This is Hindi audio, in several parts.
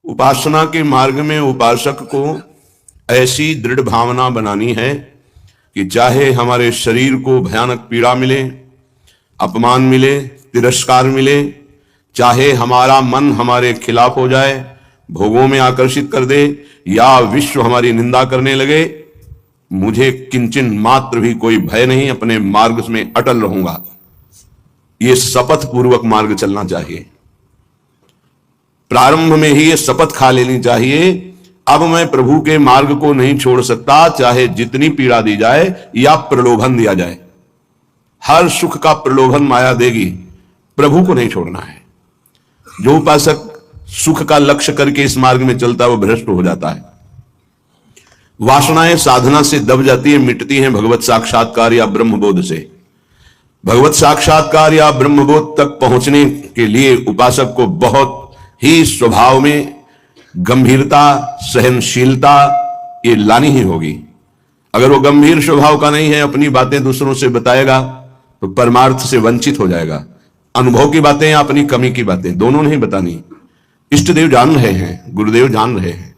उपासना के मार्ग में उपासक को ऐसी दृढ़ भावना बनानी है कि चाहे हमारे शरीर को भयानक पीड़ा मिले, अपमान मिले, तिरस्कार मिले, चाहे हमारा मन हमारे खिलाफ हो जाए, भोगों में आकर्षित कर दे, या विश्व हमारी निंदा करने लगे, मुझे किंचन मात्र भी कोई भय नहीं, अपने मार्ग में अटल रहूंगा। ये शपथ पूर्वक मार्ग चलना चाहिए। प्रारंभ में ही ये शपथ खा लेनी चाहिए, अब मैं प्रभु के मार्ग को नहीं छोड़ सकता, चाहे जितनी पीड़ा दी जाए या प्रलोभन दिया जाए। हर सुख का प्रलोभन माया देगी, प्रभु को नहीं छोड़ना है। जो उपासक सुख का लक्ष्य करके इस मार्ग में चलता है वो भ्रष्ट हो जाता है। वासनाएं साधना से दब जाती है, मिटती हैं भगवत साक्षात्कार या ब्रह्मबोध से। भगवत साक्षात्कार या ब्रह्मबोध तक पहुंचने के लिए उपासक को बहुत ही स्वभाव में गंभीरता, सहनशीलता ये लानी ही होगी। अगर वो गंभीर स्वभाव का नहीं है, अपनी बातें दूसरों से बताएगा तो परमार्थ से वंचित हो जाएगा। अनुभव की बातें या अपनी कमी की बातें दोनों नहीं बतानी। इष्ट देव जान रहे हैं, गुरुदेव जान रहे हैं,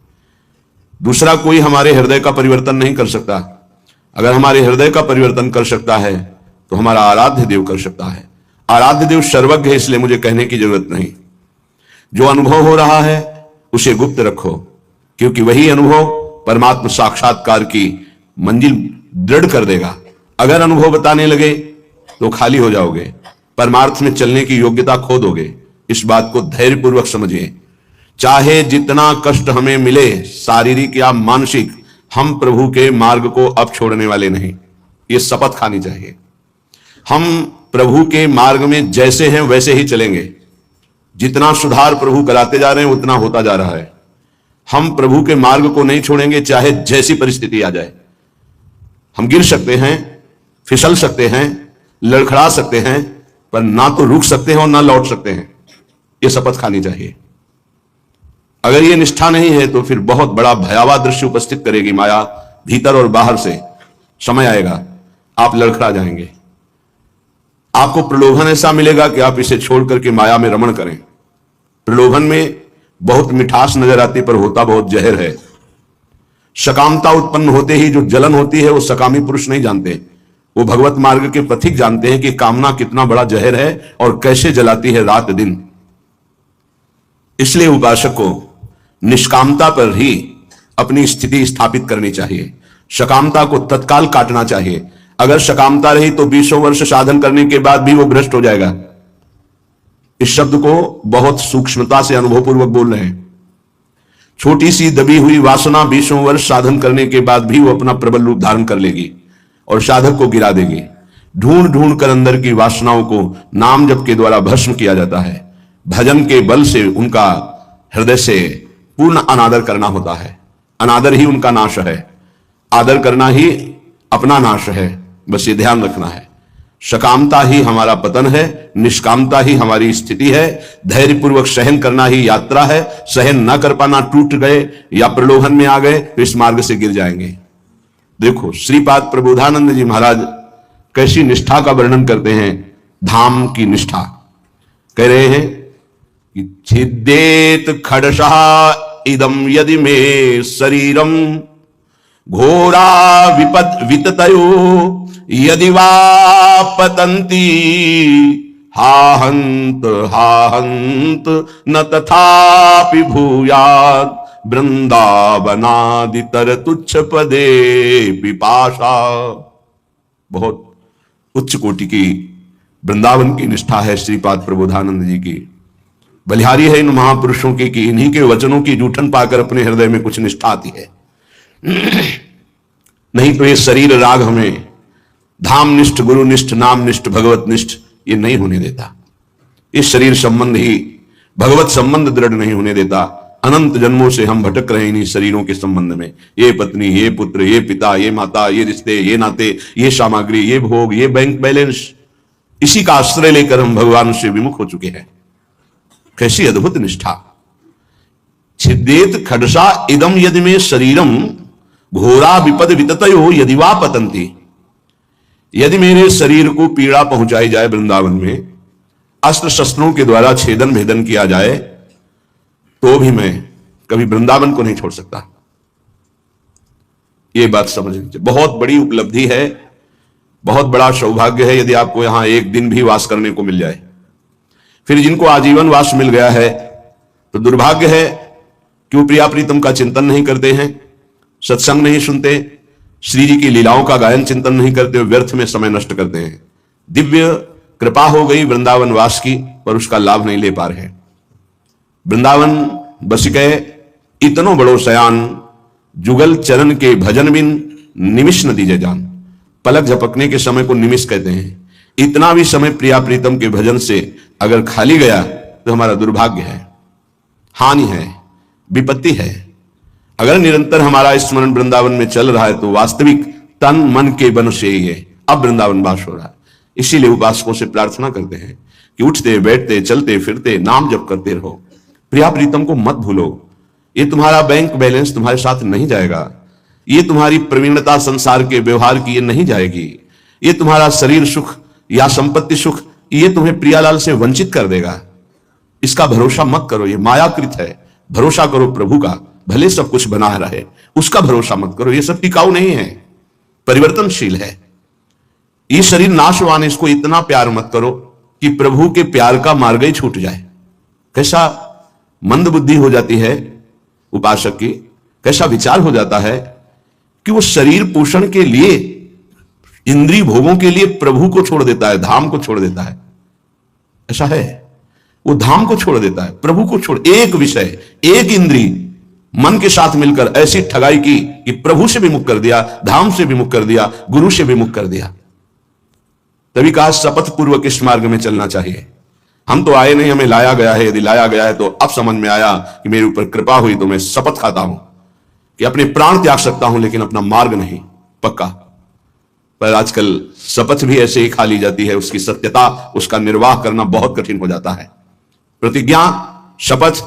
दूसरा कोई हमारे हृदय का परिवर्तन नहीं कर सकता। अगर हमारे हृदय का परिवर्तन कर सकता है तो हमारा आराध्य देव कर सकता है। आराध्य देव सर्वज्ञ है, इसलिए मुझे कहने की जरूरत नहीं। जो अनुभव हो रहा है उसे गुप्त रखो, क्योंकि वही अनुभव परमात्मा साक्षात्कार की मंजिल दृढ़ कर देगा। अगर अनुभव बताने लगे तो खाली हो जाओगे, परमार्थ में चलने की योग्यता खो दोगे। इस बात को धैर्यपूर्वक समझिए। चाहे जितना कष्ट हमें मिले, शारीरिक या मानसिक, हम प्रभु के मार्ग को अब छोड़ने वाले नहीं। ये शपथ खानी चाहिए। हम प्रभु के मार्ग में जैसे हैं वैसे ही चलेंगे। जितना सुधार प्रभु कराते जा रहे हैं उतना होता जा रहा है। हम प्रभु के मार्ग को नहीं छोड़ेंगे, चाहे जैसी परिस्थिति आ जाए। हम गिर सकते हैं, फिसल सकते हैं, लड़खड़ा सकते हैं, पर ना तो रुक सकते हैं और ना लौट सकते हैं। ये शपथ खानी चाहिए। अगर ये निष्ठा नहीं है तो फिर बहुत बड़ा भयावह दृश्य उपस्थित करेगी माया, भीतर और बाहर से। समय आएगा आप लड़खड़ा जाएंगे। आपको प्रलोभन ऐसा मिलेगा कि आप इसे छोड़ करके माया में रमण करें। प्रलोभन में बहुत मिठास नजर आती, पर होता बहुत जहर है। सकामता उत्पन्न होते ही जो जलन होती है वो सकामी पुरुष नहीं जानते, वो भगवत मार्ग के पथिक जानते हैं कि कामना कितना बड़ा जहर है और कैसे जलाती है रात दिन। इसलिए उपासक को निष्कामता पर ही अपनी स्थिति स्थापित करनी चाहिए। सकामता को तत्काल काटना चाहिए। अगर सकामता रही तो 20 वर्ष साधन करने के बाद भी वो भ्रष्ट हो जाएगा। इस शब्द को बहुत सूक्ष्मता से अनुभवपूर्वक बोल रहे हैं। छोटी सी दबी हुई वासना 20 वर्ष साधन करने के बाद भी वो अपना प्रबल रूप धारण कर लेगी और साधक को गिरा देगी। ढूंढ ढूंढ कर अंदर की वासनाओं को नाम जप के द्वारा भस्म किया जाता है। भजन के बल से उनका हृदय से पूर्ण अनादर करना होता है। अनादर ही उनका नाश है, आदर करना ही अपना नाश है। बस ये ध्यान रखना है। सकामता ही हमारा पतन है, निष्कामता ही हमारी स्थिति है। धैर्यपूर्वक सहन करना ही यात्रा है। सहन न कर पाना, टूट गए या प्रलोभन में आ गए तो इस मार्ग से गिर जाएंगे। देखो श्रीपाद प्रबोधानंद जी महाराज कैसी निष्ठा का वर्णन करते हैं। धाम की निष्ठा कह रहे हैं कि छिद्देत खडशः इदम यदि मे शरीरम घोरा विततयो यदि वा पतन्ति हाहंत न तथापि भूयात् वृंदावनादितर तुच्छ पदे पिपाशा। बहुत उच्च कोटि की वृंदावन की निष्ठा है श्रीपाद प्रबोधानंद जी की। बलिहारी है इन महापुरुषों की कि इन्हीं के वचनों की जूठन पाकर अपने हृदय में कुछ निष्ठा आती है। नहीं तो ये शरीर राग हमें धामनिष्ठ, गुरुनिष्ठ, नामनिष्ठ, भगवतनिष्ठ ये नहीं होने देता। इस शरीर संबंध ही भगवत संबंध दृढ़ नहीं होने देता। अनंत जन्मों से हम भटक रहे हैं इन्हीं शरीरों के संबंध में। ये पत्नी, ये पुत्र, ये पिता, ये माता, ये रिश्ते, ये नाते, ये सामग्री, ये भोग, ये बैंक बैलेंस, इसी का आश्रय लेकर हम भगवान से विमुख हो चुके हैं। कैसी अद्भुत निष्ठा। छिद्देत खडसा इदम यदि में शरीरम घोरा विपद विततयो यदि वा पतंती। यदि मेरे शरीर को पीड़ा पहुंचाई जाए वृंदावन में, अस्त्र शस्त्रों के द्वारा छेदन भेदन किया जाए, तो भी मैं कभी वृंदावन को नहीं छोड़ सकता। यह बात समझ लीजिए, बहुत बड़ी उपलब्धि है, बहुत बड़ा सौभाग्य है यदि आपको यहां एक दिन भी वास करने को मिल जाए। फिर जिनको आजीवन वास मिल गया है तो दुर्भाग्य है कि वो प्रिया प्रीतम का चिंतन नहीं करते हैं, सत्संग नहीं सुनते, श्री जी की लीलाओं का गायन चिंतन नहीं करते, व्यर्थ में समय नष्ट करते हैं। दिव्य कृपा हो गई वृंदावन वास की, पर उसका लाभ नहीं ले पा रहे। वृंदावन बस गए इतनो बड़ो सयान, जुगल चरण के भजन बिन निमिष न दीजे जान। पलक झपकने के समय को निमिष कहते हैं। इतना भी समय प्रिया प्रीतम के भजन से अगर खाली गया तो हमारा दुर्भाग्य है, हानि है, विपत्ति है। अगर निरंतर हमारा स्मरण वृंदावन में चल रहा है तो वास्तविक तन मन के बन से ये अब वृंदावन वास हो रहा है। इसीलिए उपासकों से प्रार्थना करते हैं कि उठते बैठते चलते फिरते नाम जप करते रहो, प्रिया प्रीतम को मत भूलो। ये तुम्हारा बैंक बैलेंस तुम्हारे साथ नहीं जाएगा, ये तुम्हारी प्रवीणता संसार के व्यवहार की ये नहीं जाएगी, ये तुम्हारा शरीर सुख या संपत्ति सुख ये तुम्हें प्रियालाल से वंचित कर देगा। इसका भरोसा मत करो, ये मायाकृत है। भरोसा करो प्रभु का, भले सब कुछ बना रहे, उसका भरोसा मत करो। ये सब टिकाऊ नहीं है, परिवर्तनशील है। ये शरीर नाशवान है, इसको इतना प्यार मत करो कि प्रभु के प्यार का मार्ग ही छूट जाए। कैसा मंद बुद्धि हो जाती है उपासक की, कैसा विचार हो जाता है कि वो शरीर पोषण के लिए, इंद्रिय भोगों के लिए प्रभु को छोड़ देता है, धाम को छोड़ देता है। ऐसा है, वो धाम को छोड़ देता है, प्रभु को छोड़। एक विषय, एक इंद्रिय मन के साथ मिलकर ऐसी ठगाई की कि प्रभु से भी मुक्त कर दिया, धाम से भी मुक्त कर दिया, गुरु से भी मुक्त कर दिया। तभी कहा शपथ पूर्वक इस मार्ग में चलना चाहिए। हम तो आए नहीं, हमें लाया गया है। यदि लाया गया है तो अब समझ में आया कि मेरे ऊपर कृपा हुई तो मैं शपथ खाता हूं कि अपने प्राण त्याग सकता हूं, लेकिन अपना मार्ग नहीं, पक्का। पर आजकल शपथ भी ऐसे ही खा ली जाती है, उसकी सत्यता, उसका निर्वाह करना बहुत कठिन हो जाता है। प्रतिज्ञा, शपथ,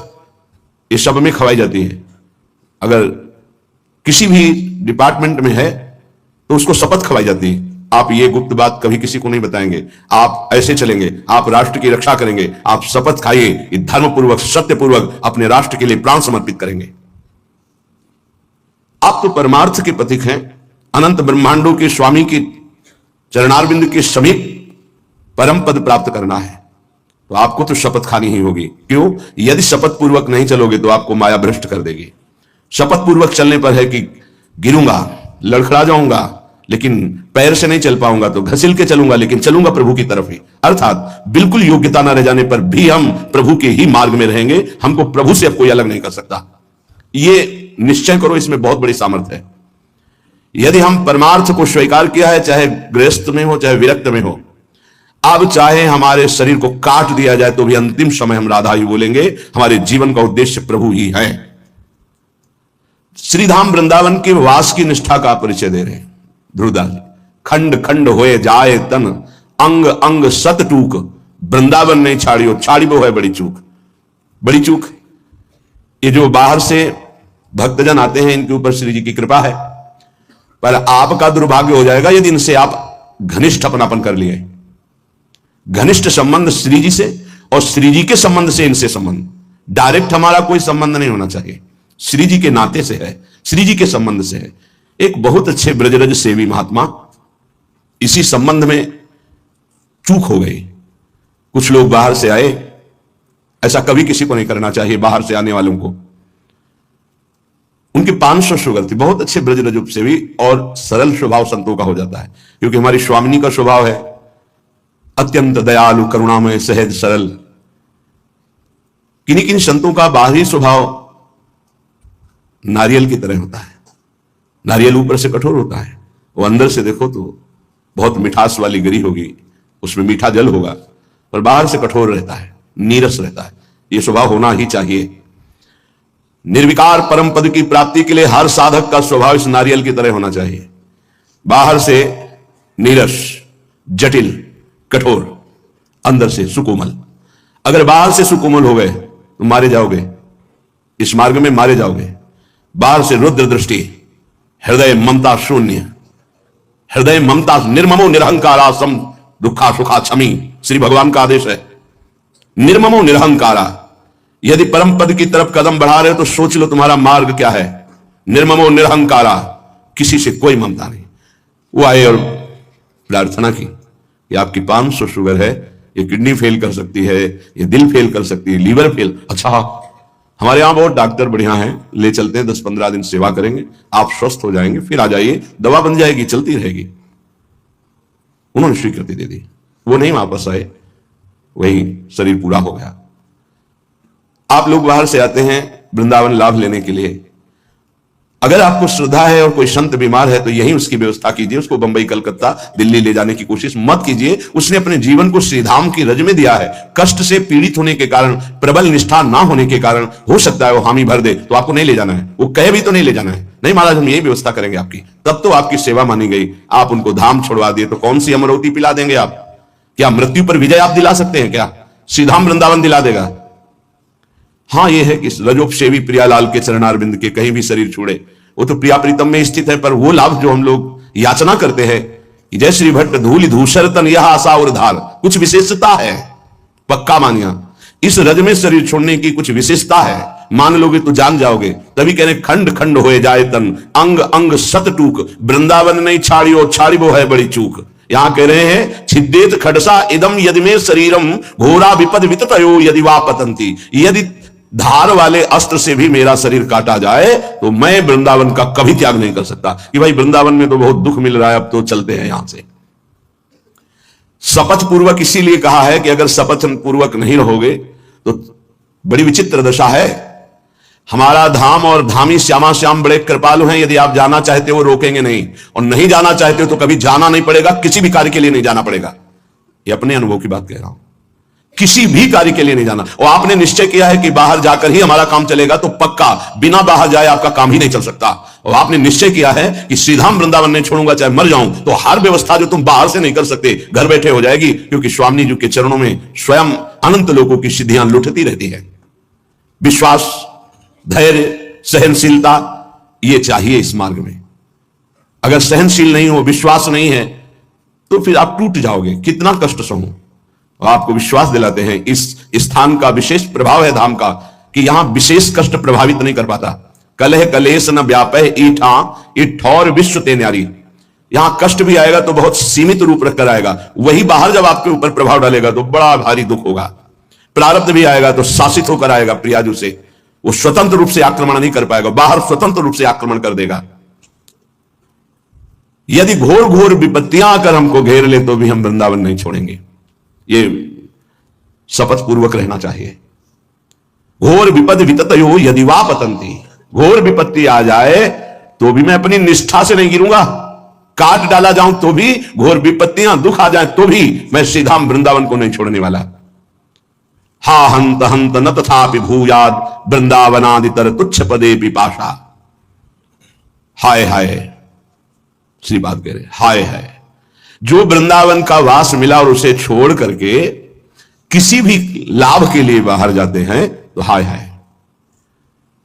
ये सब में खवाई जाती है। अगर किसी भी डिपार्टमेंट में है तो उसको शपथ खवाई जाती है। आप ये गुप्त बात कभी किसी को नहीं बताएंगे, आप ऐसे चलेंगे, आप राष्ट्र की रक्षा करेंगे, आप शपथ खाइए, धर्मपूर्वक सत्यपूर्वक अपने राष्ट्र के लिए प्राण समर्पित करेंगे। आप तो परमार्थ के प्रतीक हैं, अनंत ब्रह्मांडों के स्वामी की चरणारविंद के समीप परम पद प्राप्त करना है, तो आपको तो शपथ खानी ही होगी। क्यों? यदि शपथ पूर्वक नहीं चलोगे तो आपको माया भ्रष्ट कर देगी। शपथ पूर्वक चलने पर है कि गिरूंगा, लड़खड़ा जाऊंगा, लेकिन पैर से नहीं चल पाऊंगा, तो घसील के चलूंगा, लेकिन चलूंगा प्रभु की तरफ ही। अर्थात बिल्कुल योग्यता न रह जाने पर भी हम प्रभु के ही मार्ग में रहेंगे, हमको प्रभु से अब कोई अलग नहीं कर सकता। ये निश्चय करो, इसमें बहुत बड़ी सामर्थ्य है। यदि हम परमार्थ को स्वीकार किया है, चाहे गृहस्थ में हो चाहे विरक्त में हो, अब चाहे हमारे शरीर को काट दिया जाए तो भी अंतिम समय हम राधा ही बोलेंगे। हमारे जीवन का उद्देश्य प्रभु ही है। श्रीधाम वृंदावन के वास की निष्ठा का परिचय दे रहे हैं ध्रुवदास जी। खंड खंड होए जाए तन, अंग अंग सत टूक, वृंदावन नहीं छाड़ियो, छाड़ी वो है बड़ी चूक। बड़ी चूक ये जो बाहर से भक्तजन आते हैं, इनके ऊपर श्री जी की कृपा है, पर आपका दुर्भाग्य हो जाएगा यदि इनसे आप घनिष्ठ अपनापन कर लिए। घनिष्ठ संबंध श्री जी से और श्री जी के संबंध से इनसे संबंध, डायरेक्ट हमारा कोई संबंध नहीं होना चाहिए, श्री जी के नाते से है, श्री जी के संबंध से है। एक बहुत अच्छे ब्रजरज सेवी महात्मा, इसी संबंध में चूक हो गई। कुछ लोग बाहर से आए, ऐसा कभी किसी को नहीं करना चाहिए बाहर से आने वालों को। उनकी 500 शुगर थी, बहुत अच्छे ब्रजरज सेवी, और सरल स्वभाव संतों का हो जाता है, क्योंकि हमारी स्वामिनी का स्वभाव है अत्यंत दयालु, करुणामय, सहज, सरल। किन्हीं किन्हीं संतों का बाहरी स्वभाव नारियल की तरह होता है। नारियल ऊपर से कठोर होता है, वो अंदर से देखो तो बहुत मिठास वाली गिरी होगी, उसमें मीठा जल होगा, पर बाहर से कठोर रहता है, नीरस रहता है। यह स्वभाव होना ही चाहिए। निर्विकार परम पद की प्राप्ति के लिए हर साधक का स्वभाव इस नारियल की तरह होना चाहिए। बाहर से नीरस, जटिल, कठोर, अंदर से सुकोमल। अगर बाहर से सुकोमल हो गए तो मारे जाओगे, इस मार्ग में मारे जाओगे। बाहर से रुद्र दृष्टि, हृदय ममता शून्य, हृदय ममता निर्ममो निरहंकारा सम दुखा सुखा क्षमी, श्री भगवान का आदेश है। निर्ममो निरहंकारा, यदि परम पद की तरफ कदम बढ़ा रहे हो तो सोच लो तुम्हारा मार्ग क्या है। निर्ममो निरहंकारा, किसी से कोई ममता नहीं। वो आए और प्रार्थना की कि आपकी 500 शुगर है, ये किडनी फेल कर सकती है, ये दिल फेल कर सकती है, लीवर फेल। अच्छा, हमारे यहां बहुत डॉक्टर बढ़िया हैं, ले चलते हैं, 10-15 दिन सेवा करेंगे, आप स्वस्थ हो जाएंगे, फिर आ जाइए, दवा बन जाएगी, चलती रहेगी। उन्होंने स्वीकृति दे दी, वो नहीं वापस आए, वही शरीर पूरा हो गया। आप लोग बाहर से आते हैं वृंदावन लाभ लेने के लिए, अगर आपको श्रद्धा है और कोई संत बीमार है तो यही उसकी व्यवस्था कीजिए, उसको बंबई, कलकत्ता, दिल्ली ले जाने की कोशिश मत कीजिए। उसने अपने जीवन को श्रीधाम की रज में दिया है, कष्ट से पीड़ित होने के कारण, प्रबल निष्ठा ना होने के कारण हो सकता है वो हामी भर दे, तो आपको नहीं ले जाना है। वो कहे भी तो नहीं ले जाना है, नहीं महाराज हम यही व्यवस्था करेंगे आपकी, तब तो आपकी सेवा मानी गई। आप उनको धाम छोड़वा दिए तो कौन सी अमरौती पिला देंगे आप? क्या मृत्यु पर विजय आप दिला सकते हैं? क्या श्रीधाम वृंदावन दिला देगा? हाँ, यह है कि रजोपसेवी प्रियालाल के चरणारविंद के कहीं भी शरीर छोड़े, वो तो प्रिया प्रीतम में स्थित है, पर वो लाभ जो हम लोग याचना करते हैं कि जय श्री भट्ट धूलि धूसर तन यह आशा और धार, कुछ विशेषता है, पक्का मानिया। इस रज में शरीर छोड़ने की कुछ विशेषता है, मान लोगे तो जान जाओगे। तभी कह रहे खंड खंड होए जाए तन, अंग अंग सत टूक, वृंदावन नहीं छाड़ियो छाड़ी वो है बड़ी चूक। यहां कह रहे हैं छिद्देत खडसा इदम यदि में शरीरम घोरा विपद विततयो यदि वा पतंती। यदि धार वाले अस्त्र से भी मेरा शरीर काटा जाए तो मैं वृंदावन का कभी त्याग नहीं कर सकता कि भाई वृंदावन में तो बहुत दुख मिल रहा है, अब तो चलते हैं यहां से। शपथ पूर्वक इसीलिए कहा है कि अगर शपथ पूर्वक नहीं रहोगे तो बड़ी विचित्र दशा है। हमारा धाम और धामी श्यामा श्याम बड़े कृपालु हैं, यदि आप जाना चाहते हो रोकेंगे नहीं, और नहीं जाना चाहते हो तो कभी जाना नहीं पड़ेगा, किसी भी कार्य के लिए नहीं जाना पड़ेगा। ये अपने अनुभव की बात कह रहा हूं, किसी भी कार्य के लिए नहीं जाना। और आपने निश्चय किया है कि बाहर जाकर ही हमारा काम चलेगा तो पक्का बिना बाहर जाए आपका काम ही नहीं चल सकता। और आपने निश्चय किया है कि श्रीधाम वृंदावन नहीं छोड़ूंगा चाहे मर जाऊं, तो हर व्यवस्था जो तुम बाहर से नहीं कर सकते घर बैठे हो जाएगी, क्योंकि स्वामी जी के चरणों में स्वयं अनंत लोगों की सिद्धियां लुटती रहती है। विश्वास, धैर्य, सहनशीलता ये चाहिए इस मार्ग में। अगर सहनशील नहीं हो, विश्वास नहीं है, तो फिर आप टूट जाओगे। कितना कष्ट सहूं। और आपको विश्वास दिलाते हैं इस स्थान का विशेष प्रभाव है धाम का, कि यहां विशेष कष्ट प्रभावित नहीं कर पाता। कलह कलेश न व्यापय ईठा इठौर विश्व ते न्यारी। यहां कष्ट भी आएगा तो बहुत सीमित रूप रखकर आएगा, वही बाहर जब आपके ऊपर प्रभाव डालेगा तो बड़ा भारी दुख होगा। प्रारब्ध भी आएगा तो शासित होकर आएगा प्रियाजू से, वो स्वतंत्र रूप से आक्रमण नहीं कर पाएगा, बाहर स्वतंत्र रूप से आक्रमण कर देगा। यदि घोर घोर विपत्तियां आकर हमको घेर ले तो भी हम वृंदावन नहीं छोड़ेंगे, ये शपथ पूर्वक रहना चाहिए। घोर विपद विततयो यदि वा पतंती, घोर विपत्ति आ जाए तो भी मैं अपनी निष्ठा से नहीं गिरूंगा, काट डाला जाऊं तो भी, घोर विपत्तियां दुख आ जाए तो भी मैं श्रीधाम वृंदावन को नहीं छोड़ने वाला। हा हंत हंत न तथापि भूयाद वृंदावनादितर तुच्छ पदे पिपाशा। हाय हाय, श्री बात कह रहे, हाय हाय, जो वृंदावन का वास मिला और उसे छोड़ करके किसी भी लाभ के लिए बाहर जाते हैं तो हाय हाय।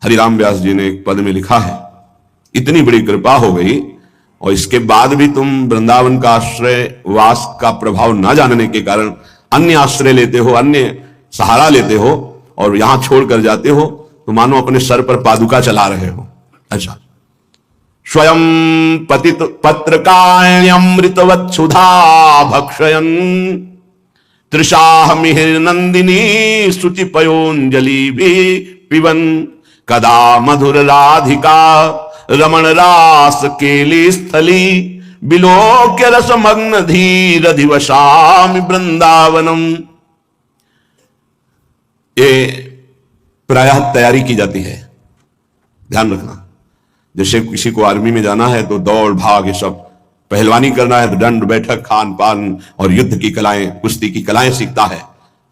हरिराम व्यास जी ने एक पद में लिखा है, इतनी बड़ी कृपा हो गई और इसके बाद भी तुम वृंदावन का आश्रय वास का प्रभाव ना जानने के कारण अन्य आश्रय लेते हो, अन्य सहारा लेते हो और यहां छोड़कर जाते हो, तो मानो अपने सर पर पादुका चला रहे हो। अच्छा, स्वयं पतित पत्रकाण्यमृतवत् सुधा भक्षयन् त्रिशाह मिहिर नंदिनी शुचि पयोंजलि भी पिबन कदा मधुर राधिका रमण रास केली स्थली बिलोक्य रसमग्न धीर दिवसामि वृंदावनम। ये प्रायः तैयारी की जाती है, ध्यान रखना। जैसे किसी को आर्मी में जाना है तो दौड़ भाग ये सब, पहलवानी करना है तो दंड बैठक खान पान और युद्ध की कलाएं, कुश्ती की कलाएं सीखता है।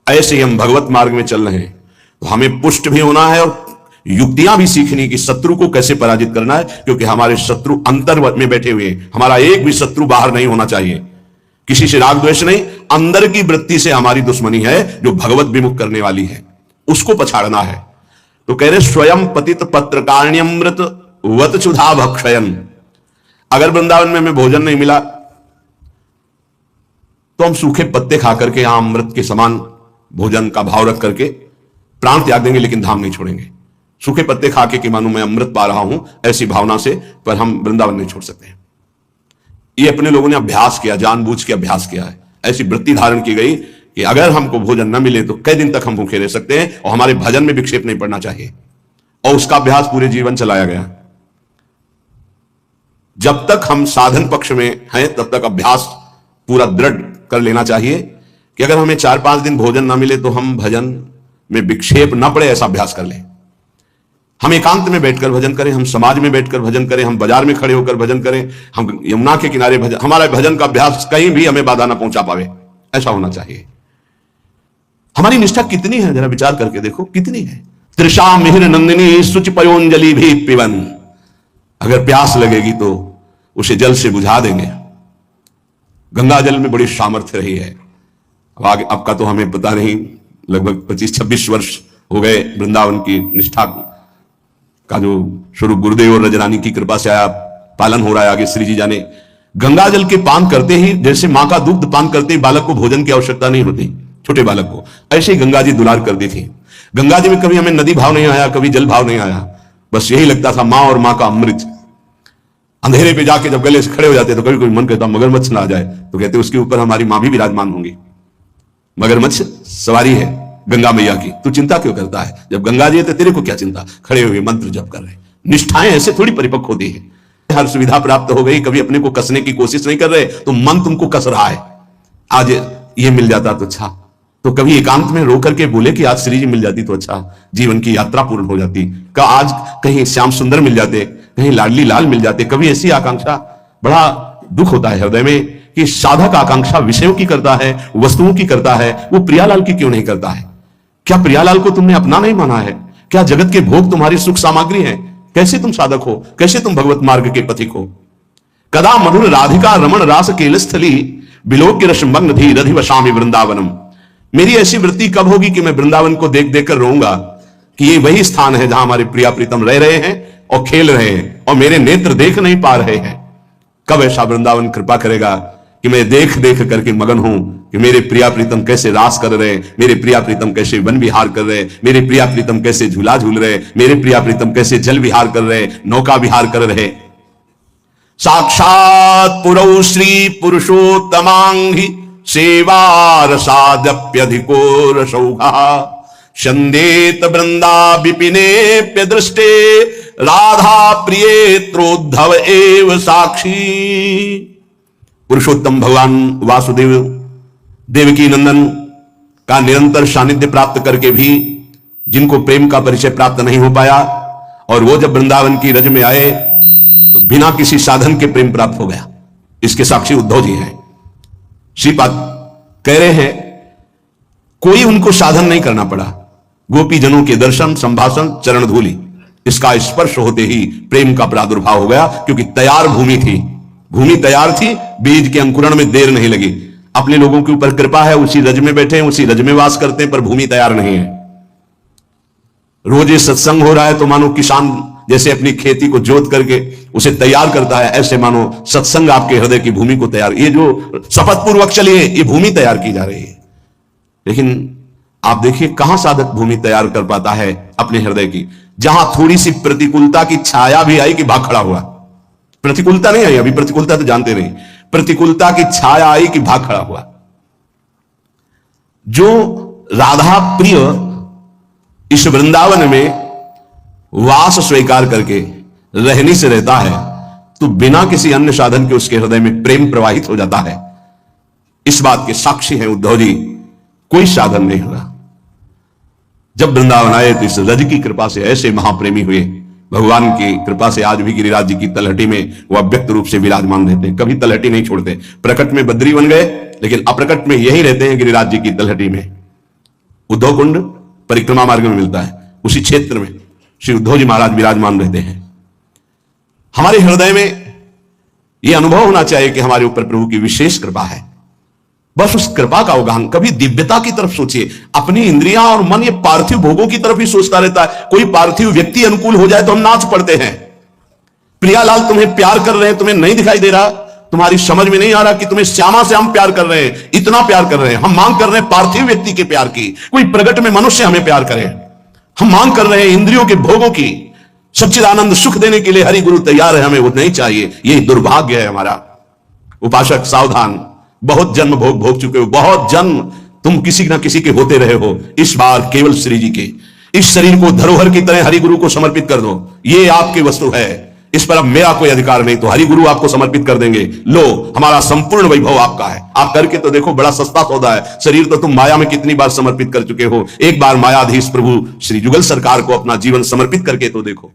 ऐसे ही हम भगवत मार्ग में चल रहे हैं तो हमें पुष्ट भी होना है और युक्तियां भी सीखनी कि शत्रु को कैसे पराजित करना है, क्योंकि हमारे शत्रु अंतर में बैठे हुए हैं। हमारा एक भी शत्रु बाहर नहीं होना चाहिए, किसी से राग द्वेष नहीं, अंदर की वृत्ति से हमारी दुश्मनी है जो भगवत विमुख करने वाली है, उसको पछाड़ना है। तो कह रहे स्वयं पतित पत्रकाण्यमृत वत क्षुधा भक्षयन। अगर वृंदावन में हमें भोजन नहीं मिला तो हम सूखे पत्ते खा करके, यहां अमृत के समान भोजन का भाव रख करके प्राण त्याग देंगे लेकिन धाम नहीं छोड़ेंगे। सूखे पत्ते खा के कि मानो मैं अमृत पा रहा हूं ऐसी भावना से, पर हम वृंदावन नहीं छोड़ सकते। ये अपने लोगों ने अभ्यास किया, जानबूझ के अभ्यास किया है। ऐसी वृत्ति धारण की गई कि अगर हमको भोजन न मिले तो कई दिन तक हम भूखे रह सकते हैं और हमारे भजन में विक्षेप नहीं पड़ना चाहिए, और उसका अभ्यास पूरे जीवन चलाया गया। जब तक हम साधन पक्ष में हैं तब तक अभ्यास पूरा दृढ़ कर लेना चाहिए कि अगर हमें 4-5 दिन भोजन ना मिले तो हम भजन में विक्षेप ना पड़े, ऐसा अभ्यास कर लें। हम एकांत में बैठकर भजन करें, हम समाज में बैठकर भजन करें, हम बाजार में खड़े होकर भजन करें, हम यमुना के किनारे भजन, हमारा भजन का अभ्यास कहीं भी हमें बाधा ना पहुंचा पावे, ऐसा होना चाहिए। हमारी निष्ठा कितनी है, जरा विचार करके देखो कितनी है। तृषा मिहिर नंदिनी सुच पयोंजलि भी पिवन, अगर प्यास लगेगी तो उसे जल से बुझा देंगे। गंगा जल में बड़ी सामर्थ्य रही है। अब आपका तो हमें पता नहीं, लगभग 25-26 वर्ष हो गए वृंदावन की निष्ठा का जो स्वरूप गुरुदेव और रजरानी की कृपा से आया पालन हो रहा है। आगे श्री जी जाने। गंगा जल के पान करते ही, जैसे मां का दुग्ध पान करते ही बालक को भोजन की आवश्यकता नहीं होती, छोटे बालक को, ऐसे ही गंगा जी दुलार करती थी। गंगा जी में कभी हमें नदी भाव नहीं आया, कभी जल भाव नहीं आया, बस यही लगता था मां और मां का अमृत। अंधेरे पे जाके जब गले से खड़े हो जाते तो कभी कोई मन कहता मगरमच्छ ना आ जाए, तो कहते उसके ऊपर हमारी मां भी विराजमान होंगी। मगरमच्छ सवारी है गंगा मैया की, तू चिंता क्यों करता है, जब गंगा जी है तो तेरे को क्या चिंता। खड़े हुए मंत्र जप कर रहे। निष्ठाएं ऐसे थोड़ी परिपक्व होती है। हर सुविधा प्राप्त हो गई, कभी अपने को कसने की कोशिश नहीं कर रहे तो मन तुमको कस रहा है। आज ये मिल जाता तो अच्छा, तो कभी एकांत में रो करके बोले कि आज श्री जी मिल जाती तो अच्छा, जीवन की यात्रा पूर्ण हो जाती। का आज कहीं श्याम सुंदर मिल जाते, कहीं लाडली लाल मिल जाते। कभी ऐसी आकांक्षा, बड़ा दुख होता है हृदय में कि साधक आकांक्षा विषयों की करता है, वस्तुओं की करता है, वो प्रियालाल की क्यों नहीं करता है। क्या प्रियालाल को तुमने अपना नहीं माना है? क्या जगत के भोग तुम्हारी सुख सामग्री है? कैसे तुम साधक हो, कैसे तुम भगवत मार्ग के पथिक हो। कदा मधुर राधिका रमण रास केलस्थली बिलोक रस मग्न धी रधिवशामि वृंदावनम। मेरी ऐसी वृत्ति कब होगी कि मैं वृंदावन को देख देख कर रोऊंगा कि ये वही स्थान है जहां हमारे प्रिया प्रीतम रह रहे हैं और खेल रहे हैं और मेरे नेत्र देख नहीं पा रहे हैं। कब ऐसा वृंदावन कृपा करेगा कि मैं देख देख करके मगन हूं कि मेरे प्रिया प्रीतम कैसे रास कर रहे, मेरे प्रिया प्रीतम कैसे वन विहार कर रहे, मेरे प्रिया प्रीतम कैसे झूला झूल रहे, मेरे प्रिया प्रीतम कैसे जल विहार कर रहे, नौका विहार कर रहे। साक्षात पुरौ श्री पुरुषोत्तमांघि सेवा रसादप्यधिको रसौघा शंदेत वृंदा विपिनेप्य दृष्टे राधा प्रियेत्रोद्धव एव साक्षी। पुरुषोत्तम भगवान वासुदेव देवकी नंदन का निरंतर सानिध्य प्राप्त करके भी जिनको प्रेम का परिचय प्राप्त नहीं हो पाया, और वो जब वृंदावन की रज में आए तो बिना किसी साधन के प्रेम प्राप्त हो गया। इसके साक्षी उद्धव जी हैं। श्रीपाद कह रहे हैं कोई उनको साधन नहीं करना पड़ा। गोपी जनों के दर्शन, संभाषण, चरण धूलि, इसका स्पर्श होते ही प्रेम का प्रादुर्भाव हो गया, क्योंकि तैयार भूमि थी, भूमि तैयार थी, बीज के अंकुरण में देर नहीं लगी। अपने लोगों के ऊपर कृपा है, उसी रज में बैठे हैं, उसी रज में वास करते हैं, पर भूमि तैयार नहीं है। रोज ये सत्संग हो रहा है तो मानो किसान जैसे अपनी खेती को जोत करके उसे तैयार करता है, ऐसे मानो सत्संग आपके हृदय की भूमि को तैयार, ये जो शपथ पूर्वक चलिए ये भूमि तैयार की जा रही है। लेकिन आप देखिए कहां साधक भूमि तैयार कर पाता है अपने हृदय की, जहां थोड़ी सी प्रतिकूलता की छाया भी आई कि भाग खड़ा हुआ। प्रतिकूलता नहीं आई, अभी प्रतिकूलता तो जानते नहीं, प्रतिकूलता की छाया आई कि भाग खड़ा हुआ। जो राधा प्रिय इस वृंदावन में वास स्वीकार करके रहने से रहता है तो बिना किसी अन्य साधन के उसके हृदय में प्रेम प्रवाहित हो जाता है। इस बात के साक्षी हैं उद्धव जी। कोई साधन नहीं हुआ। जब वृंदावन आए तो इस रज की कृपा से ऐसे महाप्रेमी हुए। भगवान की कृपा से आज भी गिरिराज जी की तलहटी में वो अव्यक्त रूप से विराजमान रहते हैं, कभी तलहटी नहीं छोड़ते। प्रकट में बद्री बन गए लेकिन अप्रकट में यही रहते हैं गिरिराज जी की तलहटी में। उद्धव कुंड परिक्रमा मार्ग में मिलता है, उसी क्षेत्र में श्री उद्धव जी महाराज विराजमान रहते हैं। हमारे हृदय में यह अनुभव होना चाहिए कि हमारे ऊपर प्रभु की विशेष कृपा है। बस उस कृपा का अवगाहन, कभी दिव्यता की तरफ सोचिए। अपनी इंद्रियां और मन ये पार्थिव भोगों की तरफ ही सोचता रहता है। कोई पार्थिव व्यक्ति अनुकूल हो जाए तो हम नाच पड़ते हैं। प्रियालाल तुम्हें प्यार कर रहे हैं, तुम्हें नहीं दिखाई दे रहा, तुम्हारी समझ में नहीं आ रहा कि तुम्हें श्यामा से हम प्यार कर रहे हैं, इतना प्यार कर रहे हैं। हम मांग कर रहे हैं पार्थिव व्यक्ति के प्यार की, कोई प्रगट में मनुष्य हमें प्यार करे। हम मांग कर रहे हैं इंद्रियों के भोगों की, सच्चिदानंद सुख देने के लिए हरि गुरु तैयार है, हमें वो नहीं चाहिए। ये दुर्भाग्य है हमारा। उपासक सावधान, बहुत जन्म भोग भोग चुके हो, बहुत जन्म तुम किसी ना किसी के होते रहे हो। इस बार केवल श्री जी के इस शरीर को धरोहर की तरह हरि गुरु को समर्पित कर दो। ये आपकी वस्तु है, इस पर अब मेरा कोई अधिकार नहीं, तो हरि गुरु आपको समर्पित कर देंगे। लो, हमारा संपूर्ण वैभव आपका है। आप करके तो देखो, बड़ा सस्ता सौदा है। शरीर तो तुम माया में कितनी बार समर्पित कर चुके हो। एक बार मायाधीश प्रभु श्री जुगल सरकार को अपना जीवन समर्पित करके तो देखो।